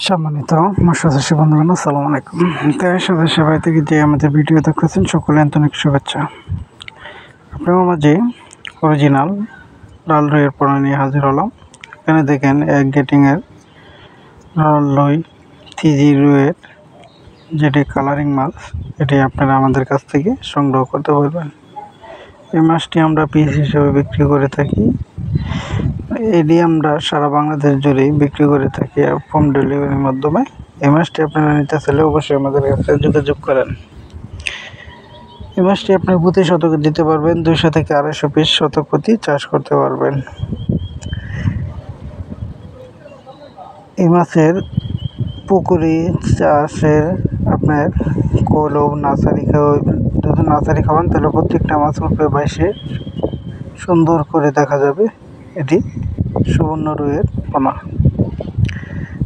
সম্মানিত মৎস্যচাষী বন্ধুগণ, আসসালামু আলাইকুম। দেশ ও দেশের বাইরে থেকে যে আমাদের ভিডিও দেখতেছেন সকলে আন্তরিক শুভেচ্ছা। আপনার মাঝে অরিজিনাল লাল রুইয়ের পোনা নিয়ে হাজির হলাম। এখানে দেখেন এক গেটিংয়ের লাল রুই, থ্রি রুইয়ের যেটি কালারিং মাছ, এটি আপনারা আমাদের কাছ থেকে সংগ্রহ করতে পারবেন। এই মাছটি আমরা পিস হিসেবে বিক্রি করে থাকি। এটি আমরা সারা বাংলাদেশ জুড়েই বিক্রি করে থাকি হোম ডেলিভারির মাধ্যমে। এই মাছটি আপনারা নিতে চাইলে অবশ্যই আমাদের কাছে যোগাযোগ করেন। এই মাছটি আপনার প্রতি শতকে দিতে পারবেন 200 থেকে 250 পিস শতক প্রতি চাষ করতে পারবেন। এই মাছের পুকুরি চাষের আপনার কলম নার্সারি যদি নার্সারি খাওয়ান তাহলে প্রত্যেকটা মাছ উঠবে বাইশে সুন্দর করে দেখা যাবে। এটি সুবর্ণ রুইয়ের পোনা।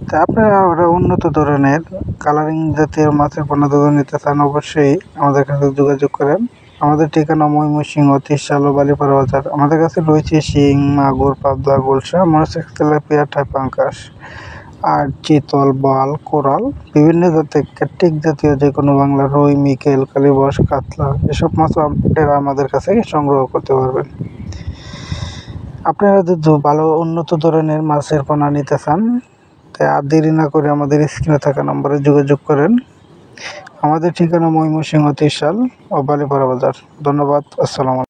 তা আপনারা আরও উন্নত ধরনের কালারিং জাতীয় মাছের পোনা যদি নিতে চান অবশ্যই আমাদের কাছে যোগাযোগ করেন। আমাদের ঠিকানা ময়মনসিংহ, ত্রিশাল ও বালিপাড়া বাজার। আমাদের কাছে রয়েছে শিং, মাগুর, পাবদা, গোলসা, মরিচ, তেলাপিয়া, টাইপাঙ্কাস আর চিতল, বাল, কোরাল, বিভিন্ন জাতের ক্যাট্রিক জাতীয় যে কোনো বাংলা রুই, মিকেল, কালীবাস, কাতলা এসব মাছ আপনারা আমাদের কাছে সংগ্রহ করতে পারবেন। আপনারা যদি ভালো উন্নত ধরনের মাছের পোনা নিতে চান তাই আর দেরি না করে আমাদের স্ক্রিনে থাকা নম্বরে যোগাযোগ করেন। আমাদের ঠিকানা ময়মনসিংহ, ত্রিশাল ও বালিপাড়া বাজার। ধন্যবাদ। আসসালামু আলাইকুম।